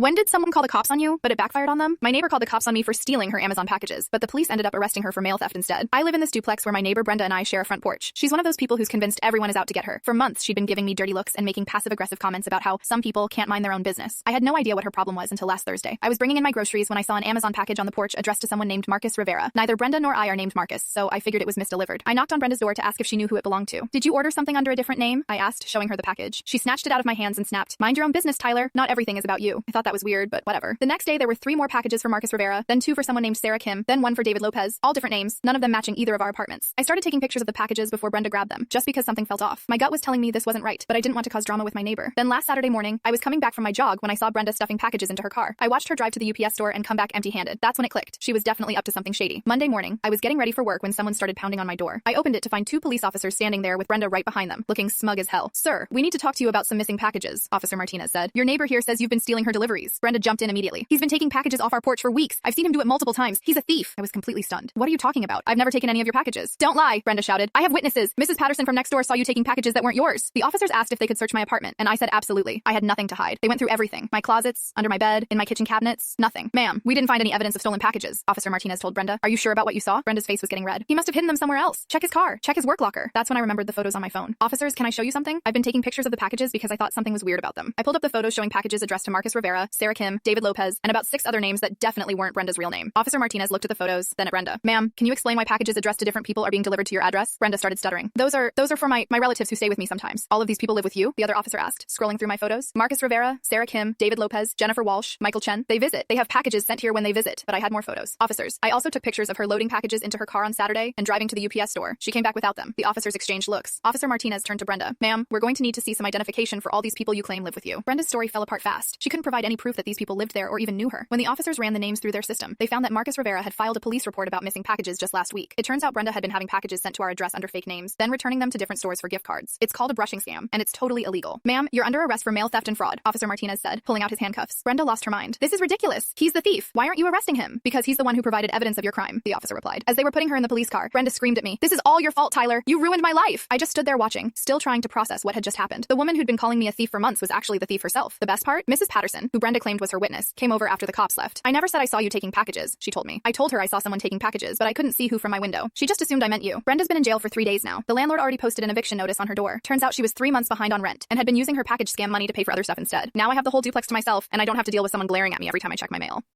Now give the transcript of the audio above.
When did someone call the cops on you, but it backfired on them? My neighbor called the cops on me for stealing her Amazon packages, but the police ended up arresting her for mail theft instead. I live in this duplex where my neighbor Brenda and I share a front porch. She's one of those people who's convinced everyone is out to get her. For months, she'd been giving me dirty looks and making passive-aggressive comments about how some people can't mind their own business. I had no idea what her problem was until last Thursday. I was bringing in my groceries when I saw an Amazon package on the porch addressed to someone named Marcus Rivera. Neither Brenda nor I are named Marcus, so I figured it was misdelivered. I knocked on Brenda's door to ask if she knew who it belonged to. Did you order something under a different name? I asked, showing her the package. She snatched it out of my hands and snapped, "Mind your own business, Tyler. Not everything is about you." I thought that was weird, but whatever. The next day, there were 3 more packages for Marcus Rivera, then 2 for someone named Sarah Kim, then 1 for David Lopez, all different names, none of them matching either of our apartments. I started taking pictures of the packages before Brenda grabbed them, just because something felt off. My gut was telling me this wasn't right, but I didn't want to cause drama with my neighbor. Then last Saturday morning, I was coming back from my jog when I saw Brenda stuffing packages into her car. I watched her drive to the UPS store and come back empty-handed. That's when it clicked. She was definitely up to something shady. Monday morning, I was getting ready for work when someone started pounding on my door. I opened it to find 2 police officers standing there with Brenda right behind them, looking smug as hell. "Sir, we need to talk to you about some missing packages," Officer Martinez said. "Your neighbor here says you've been stealing her deliveries." Brenda jumped in immediately. "He's been taking packages off our porch for weeks. I've seen him do it multiple times. He's a thief." I was completely stunned. "What are you talking about? I've never taken any of your packages." "Don't lie," Brenda shouted. "I have witnesses. Mrs. Patterson from next door saw you taking packages that weren't yours." The officers asked if they could search my apartment, and I said absolutely. I had nothing to hide. They went through everything. My closets, under my bed, in my kitchen cabinets, nothing. "Ma'am, we didn't find any evidence of stolen packages," Officer Martinez told Brenda. "Are you sure about what you saw?" Brenda's face was getting red. "He must have hidden them somewhere else. Check his car. Check his work locker." That's when I remembered the photos on my phone. "Officers, can I show you something? I've been taking pictures of the packages because I thought something was weird about them." I pulled up the photos showing packages addressed to Marcus Rivera, Sarah Kim, David Lopez, and about 6 other names that definitely weren't Brenda's real name. Officer Martinez looked at the photos, then at Brenda. "Ma'am, can you explain why packages addressed to different people are being delivered to your address?" Brenda started stuttering. Those are for my relatives who stay with me sometimes." "All of these people live with you?" the other officer asked, scrolling through my photos. "Marcus Rivera, Sarah Kim, David Lopez, Jennifer Walsh, Michael Chen. They visit. They have packages sent here when they visit," but I had more photos. "Officers, I also took pictures of her loading packages into her car on Saturday and driving to the UPS store. She came back without them." The officers exchanged looks. Officer Martinez turned to Brenda. "Ma'am, we're going to need to see some identification for all these people you claim live with you." Brenda's story fell apart fast. She couldn't provide any proof that these people lived there or even knew her. When the officers ran the names through their system, they found that Marcus Rivera had filed a police report about missing packages just last week. It turns out Brenda had been having packages sent to our address under fake names, then returning them to different stores for gift cards. It's called a brushing scam, and it's totally illegal. "Ma'am, you're under arrest for mail theft and fraud," Officer Martinez said, pulling out his handcuffs. Brenda lost her mind. "This is ridiculous. He's the thief. Why aren't you arresting him?" "Because he's the one who provided evidence of your crime," the officer replied. As they were putting her in the police car, Brenda screamed at me, "This is all your fault, Tyler. You ruined my life." I just stood there watching, still trying to process what had just happened. The woman who'd been calling me a thief for months was actually the thief herself. The best part? Mrs. Patterson, who Brenda claimed was her witness, came over after the cops left. "I never said I saw you taking packages," she told me. "I told her I saw someone taking packages, but I couldn't see who from my window. She just assumed I meant you." Brenda's been in jail for 3 days now. The landlord already posted an eviction notice on her door. Turns out she was 3 months behind on rent and had been using her package scam money to pay for other stuff instead. Now I have the whole duplex to myself, and I don't have to deal with someone glaring at me every time I check my mail.